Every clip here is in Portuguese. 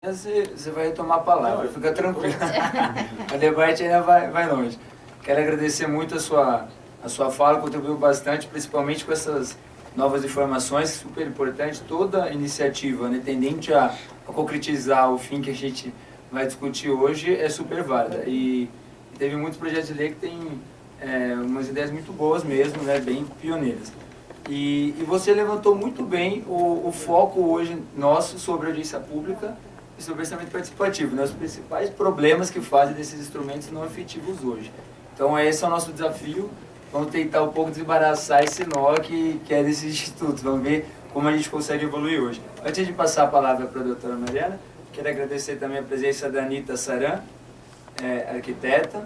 Você vai tomar a palavra, fica tranquilo. O debate ainda vai longe. Quero agradecer muito a sua fala, contribuiu bastante, principalmente com essas novas informações, super importante. Toda iniciativa, né, tendente a concretizar o fim que a gente vai discutir hoje é super válida. E teve muitos projetos de lei que têm umas ideias muito boas mesmo, né, bem pioneiras. E você levantou muito bem o foco hoje nosso sobre a audiência pública e sobre o orçamento participativo, né, os principais problemas que fazem desses instrumentos não efetivos hoje. Então esse é o nosso desafio, vamos tentar um pouco desembaraçar esse nó que é desses institutos, vamos ver como a gente consegue evoluir hoje. Antes de passar a palavra para a doutora Mariana, quero agradecer também a presença da Anitta Saran, arquiteta,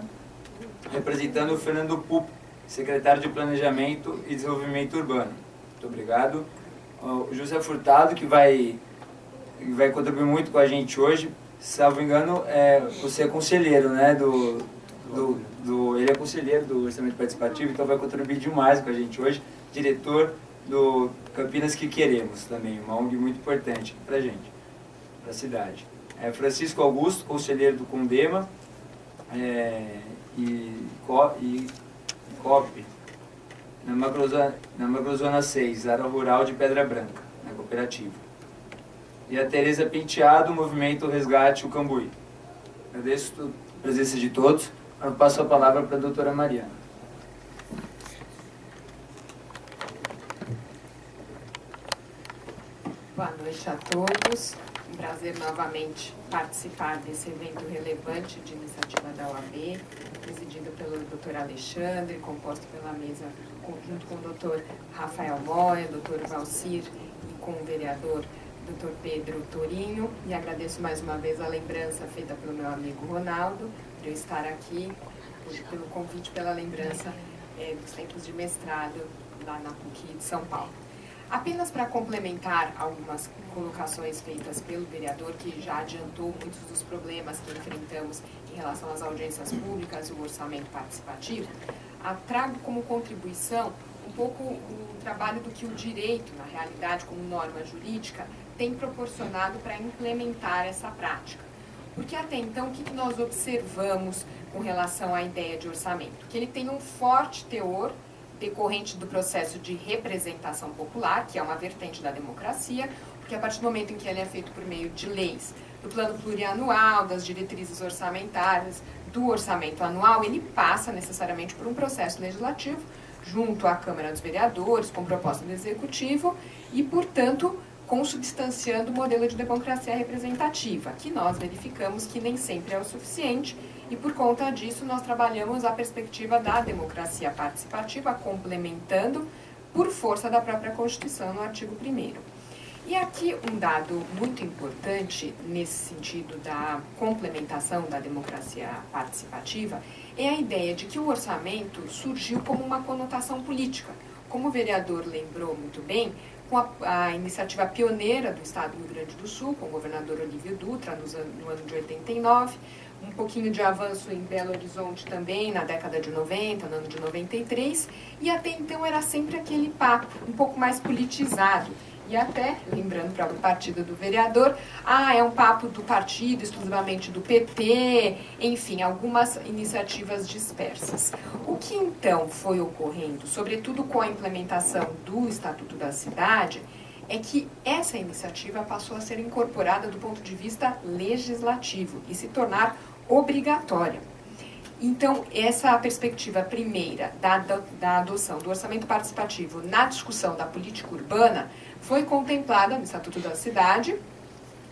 representando o Fernando Pupo, secretário de Planejamento e Desenvolvimento Urbano. Muito obrigado. O José Furtado, que vai contribuir muito com a gente hoje. Salvo engano, você é conselheiro, né, ele é conselheiro do Orçamento Participativo, então vai contribuir demais com a gente hoje. Diretor do Campinas que Queremos também, uma ONG muito importante para a gente, para a cidade. Francisco Augusto, conselheiro do Condema, e COP, na Macrozona 6, área rural de Pedra Branca, na cooperativa. E a Tereza Penteado, Movimento Resgate o Cambuí. Agradeço a presença de todos. Eu passo a palavra para a doutora Mariana. Boa noite a todos. Um prazer novamente participar desse evento relevante de iniciativa da OAB, presidido pelo Dr. Alexandre, composto pela mesa junto com o Dr. Rafael Moya, Dr. Valcir e com o vereador Dr. Pedro Torinho. E agradeço mais uma vez a lembrança feita pelo meu amigo Ronaldo, por eu estar aqui, pelo convite, pela lembrança dos tempos de mestrado lá na PUC de São Paulo. Apenas para complementar algumas colocações feitas pelo vereador, que já adiantou muitos dos problemas que enfrentamos em relação às audiências públicas e o orçamento participativo, trago como contribuição um pouco o trabalho do que o direito, na realidade, como norma jurídica, tem proporcionado para implementar essa prática. Porque até então, o que nós observamos com relação à ideia de orçamento? Que ele tem um forte teor decorrente do processo de representação popular, que é uma vertente da democracia, porque a partir do momento em que ele é feito por meio de leis, do plano plurianual, das diretrizes orçamentárias, do orçamento anual, ele passa necessariamente por um processo legislativo, junto à Câmara dos Vereadores, com proposta do Executivo, e, portanto, consubstanciando o modelo de democracia representativa, que nós verificamos que nem sempre é o suficiente, e por conta disso nós trabalhamos a perspectiva da democracia participativa, complementando por força da própria Constituição no artigo 1º. E aqui um dado muito importante nesse sentido da complementação da democracia participativa é a ideia de que o orçamento surgiu como uma conotação política. Como o vereador lembrou muito bem, com a iniciativa pioneira do Estado do Rio Grande do Sul, com o governador Olívio Dutra, no ano de 89, um pouquinho de avanço em Belo Horizonte também, na década de 90, no ano de 93, e até então era sempre aquele papo um pouco mais politizado. E até, lembrando para o partido do vereador, é um papo do partido, exclusivamente do PT, enfim, algumas iniciativas dispersas. O que então foi ocorrendo, sobretudo com a implementação do Estatuto da Cidade, é que essa iniciativa passou a ser incorporada do ponto de vista legislativo e se tornar obrigatória. Então, essa perspectiva primeira da adoção do orçamento participativo na discussão da política urbana foi contemplada no Estatuto da Cidade,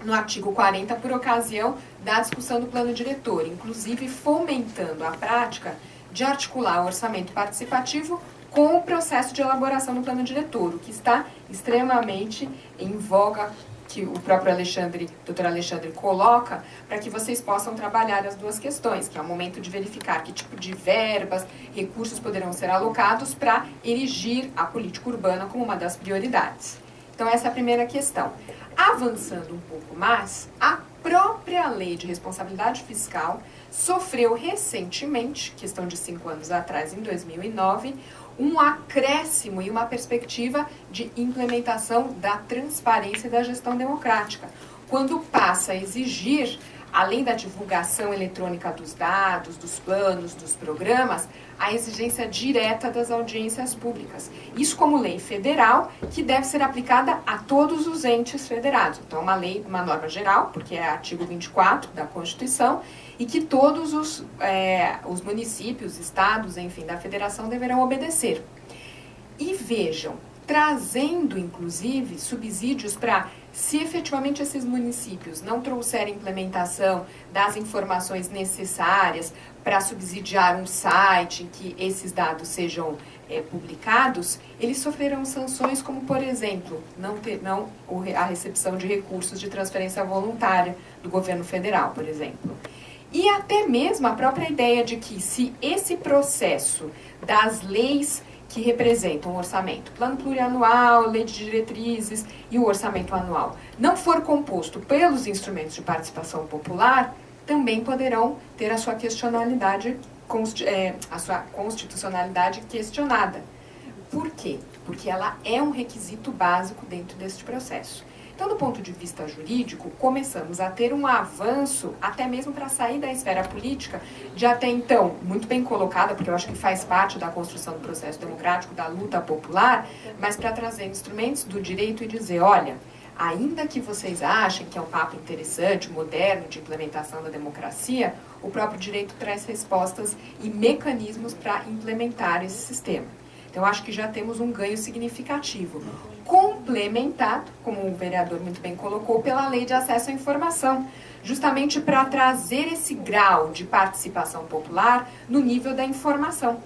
no artigo 40, por ocasião da discussão do plano diretor, inclusive fomentando a prática de articular o orçamento participativo com o processo de elaboração do plano diretor, o que está extremamente em voga, que o próprio Dr. Alexandre coloca, para que vocês possam trabalhar as duas questões, que é o momento de verificar que tipo de verbas, recursos poderão ser alocados para erigir a política urbana como uma das prioridades. Então, essa é a primeira questão. Avançando um pouco mais, a própria Lei de Responsabilidade Fiscal sofreu recentemente, questão de 5 anos atrás, em 2009, um acréscimo e uma perspectiva de implementação da transparência e da gestão democrática. quando passa a exigir, além da divulgação eletrônica dos dados, dos planos, dos programas, a exigência direta das audiências públicas. Isso como lei federal, que deve ser aplicada a todos os entes federados. Então, uma norma geral, porque é artigo 24 da Constituição, e que todos os municípios, estados, enfim, da federação deverão obedecer. E vejam, trazendo, inclusive, subsídios para, se efetivamente esses municípios não trouxerem implementação das informações necessárias para subsidiar um site em que esses dados sejam publicados, eles sofrerão sanções como, por exemplo, a recepção de recursos de transferência voluntária do governo federal, por exemplo. E até mesmo a própria ideia de que, se esse processo das leis que representam o orçamento, plano plurianual, lei de diretrizes e o orçamento anual, não for composto pelos instrumentos de participação popular, também poderão ter a sua constitucionalidade questionada. Por quê? Porque ela é um requisito básico dentro deste processo. Então, do ponto de vista jurídico, começamos a ter um avanço, até mesmo para sair da esfera política, de até então, muito bem colocada, porque eu acho que faz parte da construção do processo democrático, da luta popular, mas para trazer instrumentos do direito e dizer, olha, ainda que vocês achem que é um papo interessante, moderno, de implementação da democracia, o próprio direito traz respostas e mecanismos para implementar esse sistema. Então, eu acho que já temos um ganho significativo, complementado, como o vereador muito bem colocou, pela Lei de Acesso à Informação, justamente para trazer esse grau de participação popular no nível da informação.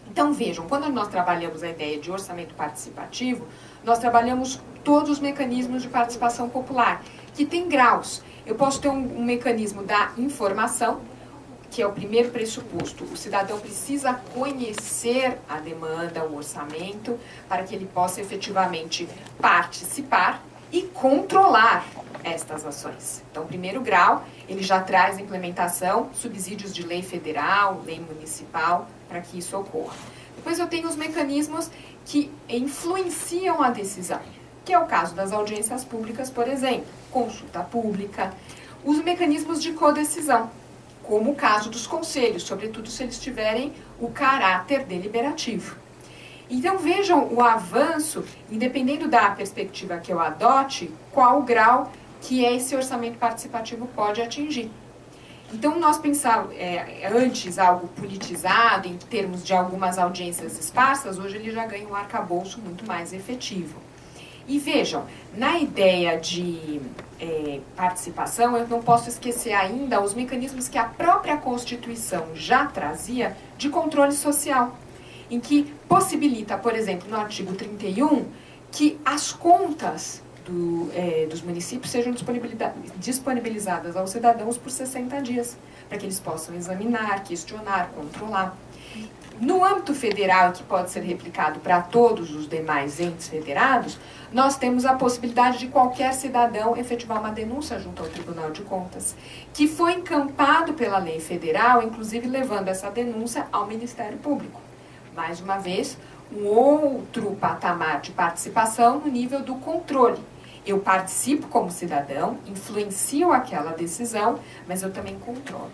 Então, vejam, quando nós trabalhamos a ideia de orçamento participativo, nós trabalhamos todos os mecanismos de participação popular, que tem graus. Eu posso ter um mecanismo da informação, que é o primeiro pressuposto. O cidadão precisa conhecer a demanda, o orçamento, para que ele possa efetivamente participar e controlar estas ações. Então, primeiro grau, ele já traz implementação, subsídios de lei federal, lei municipal, para que isso ocorra. Depois eu tenho os mecanismos que influenciam a decisão, que é o caso das audiências públicas, por exemplo, consulta pública, os mecanismos de codecisão, como o caso dos conselhos, sobretudo se eles tiverem o caráter deliberativo. Então, vejam o avanço, independendo da perspectiva que eu adote, qual o grau que esse orçamento participativo pode atingir. Então, nós pensávamos antes algo politizado, em termos de algumas audiências esparsas, hoje ele já ganha um arcabouço muito mais efetivo. E vejam, na ideia de participação, eu não posso esquecer ainda os mecanismos que a própria Constituição já trazia de controle social, em que possibilita, por exemplo, no artigo 31, que as contas dos municípios sejam disponibilizadas aos cidadãos por 60 dias, para que eles possam examinar, questionar, controlar. No âmbito federal, que pode ser replicado para todos os demais entes federados, nós temos a possibilidade de qualquer cidadão efetivar uma denúncia junto ao Tribunal de Contas, que foi encampado pela lei federal, inclusive levando essa denúncia ao Ministério Público. Mais uma vez, um outro patamar de participação no nível do controle. Eu participo como cidadão, influencio aquela decisão, mas eu também controlo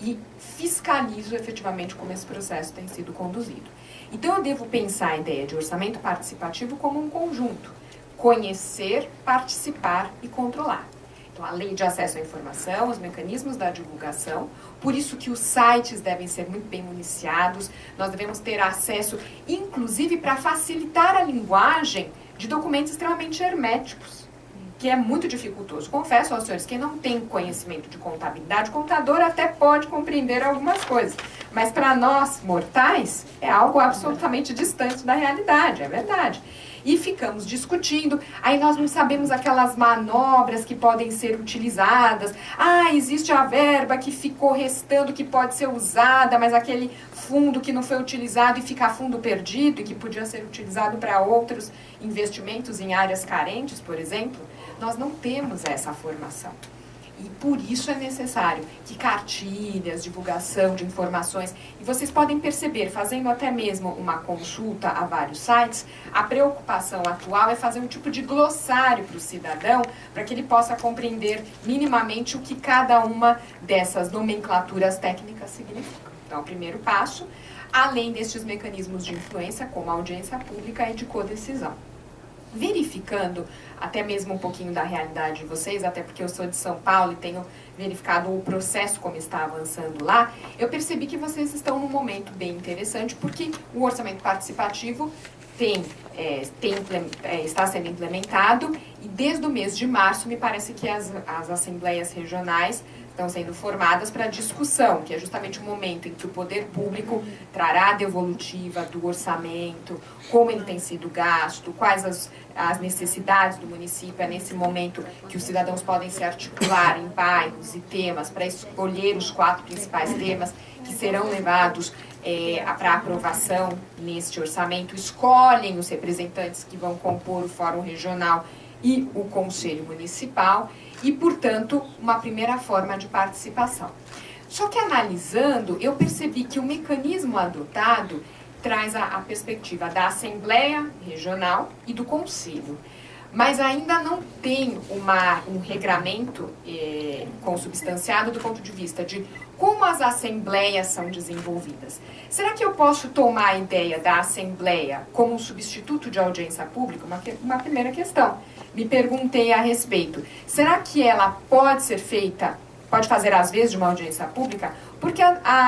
e fiscalizo efetivamente como esse processo tem sido conduzido. Então, eu devo pensar a ideia de orçamento participativo como um conjunto. Conhecer, participar e controlar. Então, a lei de acesso à informação, os mecanismos da divulgação, por isso que os sites devem ser muito bem municiados, nós devemos ter acesso, inclusive, para facilitar a linguagem de documentos extremamente herméticos, que é muito dificultoso. Confesso aos senhores, quem não tem conhecimento de contabilidade, o contador até pode compreender algumas coisas, mas para nós, mortais, é algo absolutamente distante da realidade, é verdade. E ficamos discutindo, aí nós não sabemos aquelas manobras que podem ser utilizadas. Ah, existe a verba que ficou restando, que pode ser usada, mas aquele fundo que não foi utilizado e fica fundo perdido e que podia ser utilizado para outros investimentos em áreas carentes, por exemplo. Nós não temos essa formação. E por isso é necessário que cartilhas, divulgação de informações, e vocês podem perceber, fazendo até mesmo uma consulta a vários sites, a preocupação atual é fazer um tipo de glossário para o cidadão, para que ele possa compreender minimamente o que cada uma dessas nomenclaturas técnicas significa. Então, o primeiro passo, além destes mecanismos de influência, como a audiência pública e de codecisão. Verificando até mesmo um pouquinho da realidade de vocês, até porque eu sou de São Paulo e tenho verificado o processo como está avançando lá, eu percebi que vocês estão num momento bem interessante, porque o orçamento participativo está sendo implementado e desde o mês de março me parece que as assembleias regionais estão sendo formadas para discussão, que é justamente o momento em que o poder público trará a devolutiva do orçamento, como ele tem sido gasto, quais as necessidades do município, é nesse momento que os cidadãos podem se articular em bairros e temas para escolher os 4 principais temas que serão levados para aprovação neste orçamento, escolhem os representantes que vão compor o Fórum Regional e o Conselho Municipal e, portanto, uma primeira forma de participação. Só que analisando, eu percebi que o mecanismo adotado traz a perspectiva da Assembleia Regional e do Conselho, mas ainda não tem um regramento consubstanciado do ponto de vista de como as assembleias são desenvolvidas. Será que eu posso tomar a ideia da Assembleia como um substituto de audiência pública? Uma primeira questão. Me perguntei a respeito. Será que ela pode ser feita, pode fazer às vezes de uma audiência pública? Porque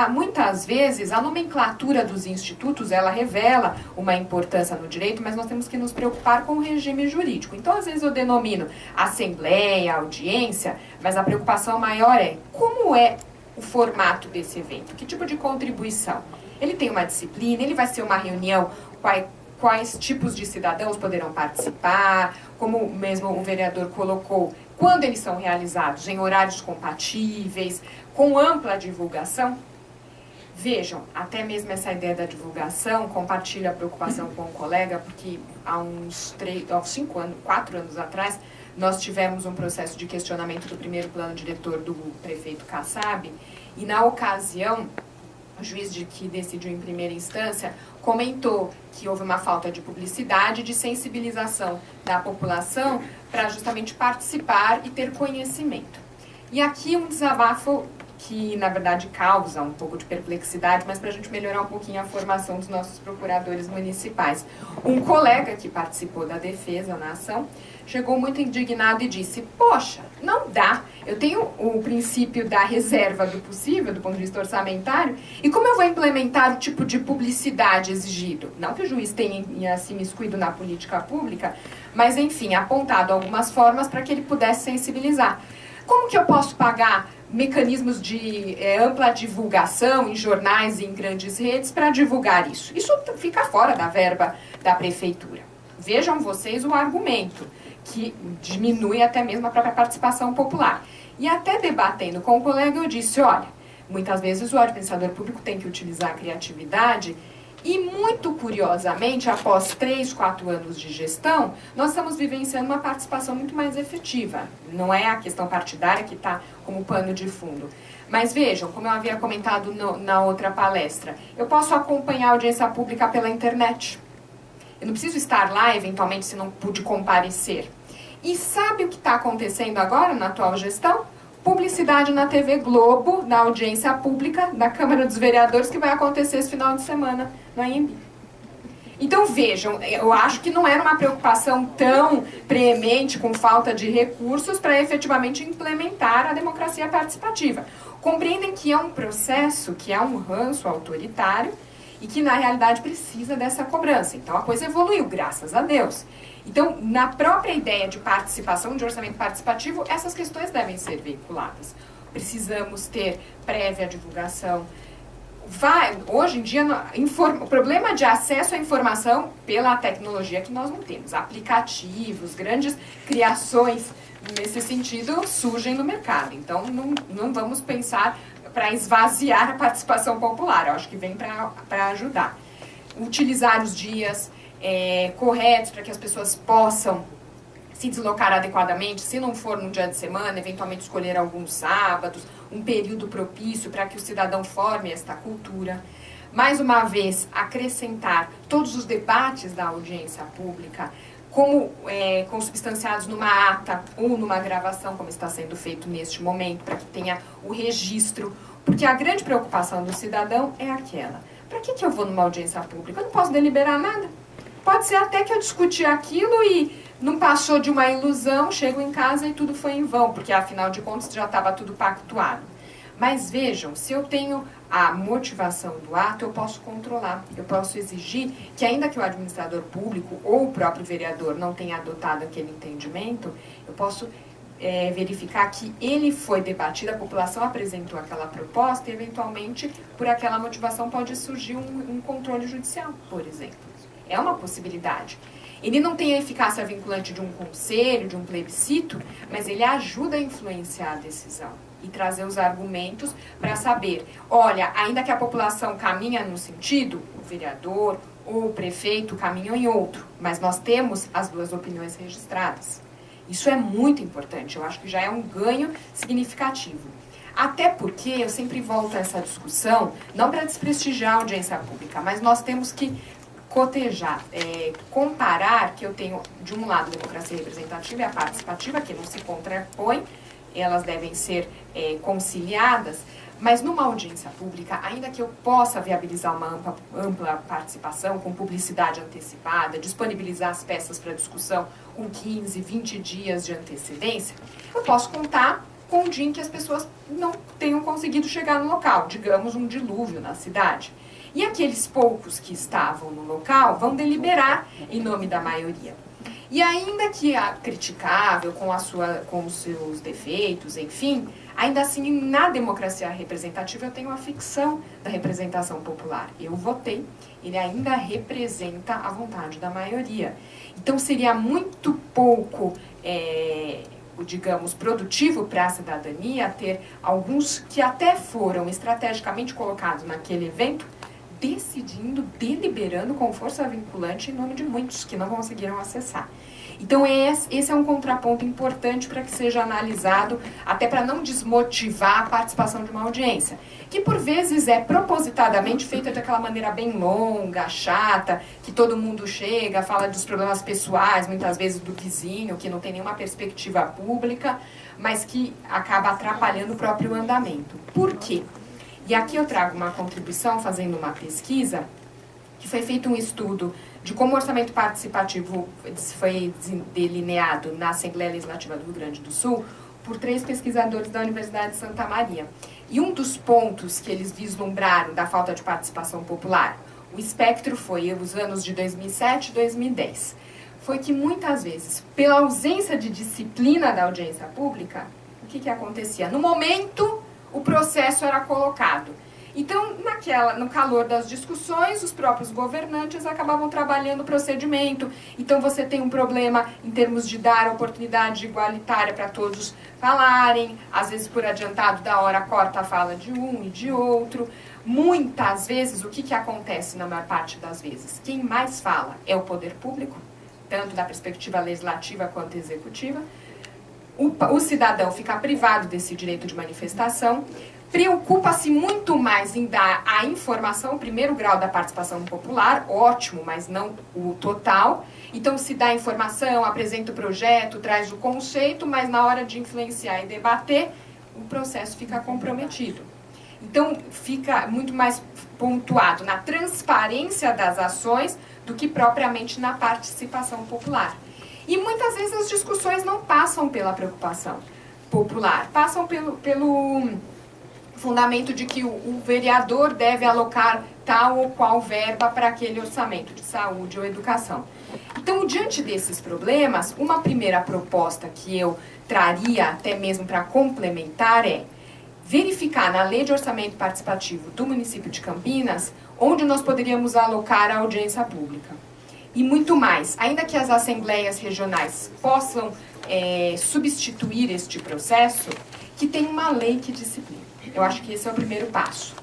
muitas vezes a nomenclatura dos institutos, ela revela uma importância no direito, mas nós temos que nos preocupar com o regime jurídico. Então, às vezes eu denomino assembleia, audiência, mas a preocupação maior é como é o formato desse evento, que tipo de contribuição. Ele tem uma disciplina, ele vai ser uma reunião, quais tipos de cidadãos poderão participar, como mesmo o vereador colocou, quando eles são realizados, em horários compatíveis, com ampla divulgação. Vejam, até mesmo essa ideia da divulgação, compartilho a preocupação com o colega, porque há uns 4 anos atrás, nós tivemos um processo de questionamento do primeiro plano diretor do prefeito Kassab, e na ocasião, o juiz que decidiu em primeira instância comentou que houve uma falta de publicidade, de sensibilização da população para justamente participar e ter conhecimento. E aqui um desabafo que, na verdade, causa um pouco de perplexidade, mas para a gente melhorar um pouquinho a formação dos nossos procuradores municipais. Um colega que participou da defesa na ação chegou muito indignado e disse: poxa, não dá, eu tenho o princípio da reserva do possível, do ponto de vista orçamentário, e como eu vou implementar o tipo de publicidade exigido? Não que o juiz tenha se miscuído na política pública, mas, enfim, apontado algumas formas para que ele pudesse sensibilizar. Como que eu posso pagar mecanismos de ampla divulgação em jornais e em grandes redes para divulgar isso? Isso fica fora da verba da prefeitura. Vejam vocês o argumento, que diminui até mesmo a própria participação popular. E até debatendo com o colega, eu disse, olha, muitas vezes o administrador público tem que utilizar a criatividade e, muito curiosamente, após 3, 4 anos de gestão, nós estamos vivenciando uma participação muito mais efetiva. Não é a questão partidária que está como pano de fundo. Mas vejam, como eu havia comentado na outra palestra, eu posso acompanhar a audiência pública pela internet. Eu não preciso estar lá, eventualmente, se não pude comparecer. E sabe o que está acontecendo agora na atual gestão? Publicidade na TV Globo, na audiência pública da Câmara dos Vereadores, que vai acontecer esse final de semana na Anhembi. Então vejam, eu acho que não era uma preocupação tão preemente com falta de recursos para efetivamente implementar a democracia participativa. Compreendem que é um processo, que é um ranço autoritário e que na realidade precisa dessa cobrança. Então a coisa evoluiu, graças a Deus. Então, na própria ideia de participação, de orçamento participativo, essas questões devem ser veiculadas. Precisamos ter prévia divulgação. Hoje em dia, o problema de acesso à informação pela tecnologia que nós não temos. Aplicativos, grandes criações nesse sentido surgem no mercado. Então, não vamos pensar para esvaziar a participação popular. Eu acho que vem para ajudar. Utilizar os dias corretos para que as pessoas possam se deslocar adequadamente, se não for num dia de semana, eventualmente escolher alguns sábados, um período propício para que o cidadão forme esta cultura. Mais uma vez, acrescentar todos os debates da audiência pública, como consubstanciados numa ata ou numa gravação, como está sendo feito neste momento, para que tenha o registro, porque a grande preocupação do cidadão é aquela: para que eu vou numa audiência pública? Eu não posso deliberar nada. Pode ser até que eu discuti aquilo e não passou de uma ilusão, chego em casa e tudo foi em vão, porque afinal de contas já estava tudo pactuado. Mas vejam, se eu tenho a motivação do ato, eu posso controlar, eu posso exigir que, ainda que o administrador público ou o próprio vereador não tenha adotado aquele entendimento, eu posso verificar que ele foi debatido, a população apresentou aquela proposta e, eventualmente, por aquela motivação pode surgir um controle judicial, por exemplo. É uma possibilidade. Ele não tem a eficácia vinculante de um conselho, de um plebiscito, mas ele ajuda a influenciar a decisão e trazer os argumentos para saber, olha, ainda que a população caminha num sentido, o vereador ou o prefeito caminham em outro, mas nós temos as duas opiniões registradas. Isso é muito importante, eu acho que já é um ganho significativo. Até porque eu sempre volto a essa discussão, não para desprestigiar a audiência pública, mas nós temos que cotejar, comparar que eu tenho, de um lado, a democracia representativa e a participativa, que não se contrapõem, elas devem ser conciliadas, mas numa audiência pública, ainda que eu possa viabilizar uma ampla participação, com publicidade antecipada, disponibilizar as peças para discussão com 15, 20 dias de antecedência, eu posso contar com o dia em que as pessoas não tenham conseguido chegar no local, digamos um dilúvio na cidade. E aqueles poucos que estavam no local vão deliberar em nome da maioria. E ainda que a criticável, com os seus defeitos, enfim, ainda assim, na democracia representativa, eu tenho a ficção da representação popular. Eu votei, ele ainda representa a vontade da maioria. Então, seria muito pouco, digamos, produtivo para a cidadania ter alguns que até foram estrategicamente colocados naquele evento, decidindo, deliberando com força vinculante em nome de muitos que não conseguiram acessar. Então, esse é um contraponto importante para que seja analisado, até para não desmotivar a participação de uma audiência, que por vezes é propositadamente feita daquela maneira bem longa, chata, que todo mundo chega, fala dos problemas pessoais, muitas vezes do vizinho, que não tem nenhuma perspectiva pública, mas que acaba atrapalhando o próprio andamento. Por quê? E aqui eu trago uma contribuição, fazendo uma pesquisa, que foi feito um estudo de como o orçamento participativo foi delineado na Assembleia Legislativa do Rio Grande do Sul por 3 pesquisadores da Universidade de Santa Maria. E um dos pontos que eles vislumbraram da falta de participação popular, o espectro foi os anos de 2007 e 2010, foi que muitas vezes, pela ausência de disciplina da audiência pública, o que acontecia? No momento, o processo era colocado. Então, no calor das discussões, os próprios governantes acabavam trabalhando o procedimento. Então, você tem um problema em termos de dar oportunidade igualitária para todos falarem. Às vezes, por adiantado da hora, corta a fala de um e de outro. Muitas vezes, o que acontece na maior parte das vezes? Quem mais fala é o poder público, tanto da perspectiva legislativa quanto executiva. O cidadão fica privado desse direito de manifestação, preocupa-se muito mais em dar a informação, o primeiro grau da participação popular, ótimo, mas não o total. Então, se dá a informação, apresenta o projeto, traz o conceito, mas na hora de influenciar e debater, o processo fica comprometido. Então, fica muito mais pontuado na transparência das ações do que propriamente na participação popular. E muitas vezes as discussões não passam pela preocupação popular, passam pelo fundamento de que o vereador deve alocar tal ou qual verba para aquele orçamento de saúde ou educação. Então, diante desses problemas, uma primeira proposta que eu traria até mesmo para complementar é verificar na Lei de Orçamento Participativo do município de Campinas onde nós poderíamos alocar a audiência pública. E muito mais, ainda que as assembleias regionais possam substituir este processo, que tem uma lei que disciplina. Eu acho que esse é o primeiro passo.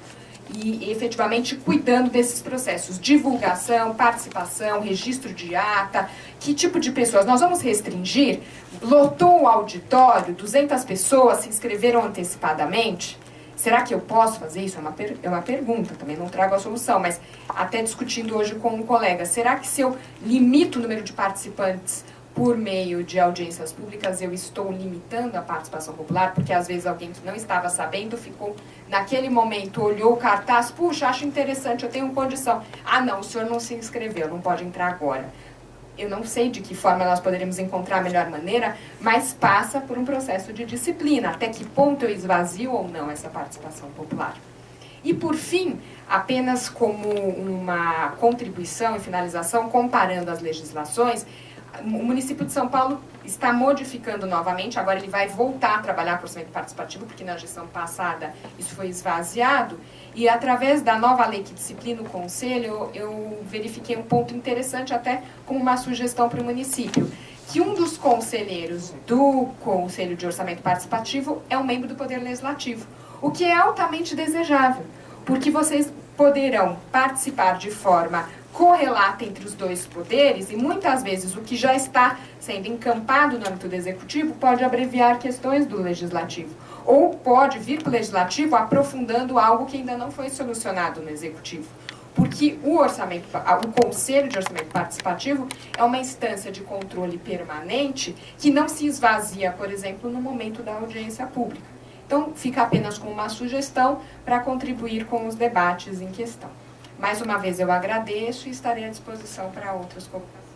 e efetivamente cuidando desses processos, divulgação, participação, registro de ata, que tipo de pessoas? Nós vamos restringir, lotou o auditório, 200 pessoas se inscreveram antecipadamente, será que eu posso fazer isso? É uma pergunta, também não trago a solução, mas até discutindo hoje com um colega, será que se eu limito o número de participantes por meio de audiências públicas, eu estou limitando a participação popular, porque às vezes alguém que não estava sabendo ficou, naquele momento, olhou o cartaz, puxa, acho interessante, eu tenho condição. Ah, não, o senhor não se inscreveu, não pode entrar agora. Eu não sei de que forma nós poderíamos encontrar a melhor maneira, mas passa por um processo de disciplina, até que ponto eu esvazio ou não essa participação popular. E, por fim, apenas como uma contribuição e finalização, comparando as legislações, o município de São Paulo está modificando novamente, agora ele vai voltar a trabalhar com orçamento participativo, porque na gestão passada isso foi esvaziado, e através da nova lei que disciplina o conselho, eu verifiquei um ponto interessante, até como uma sugestão para o município, que um dos conselheiros do Conselho de Orçamento Participativo é um membro do Poder Legislativo, o que é altamente desejável, porque vocês poderão participar de forma correlata entre os dois poderes, e muitas vezes o que já está sendo encampado no âmbito do executivo pode abreviar questões do legislativo, ou pode vir para o legislativo aprofundando algo que ainda não foi solucionado no executivo. Porque o Conselho de Orçamento Participativo é uma instância de controle permanente que não se esvazia, por exemplo, no momento da audiência pública. Então, fica apenas como uma sugestão para contribuir com os debates em questão. Mais uma vez eu agradeço e estarei à disposição para outras colocações.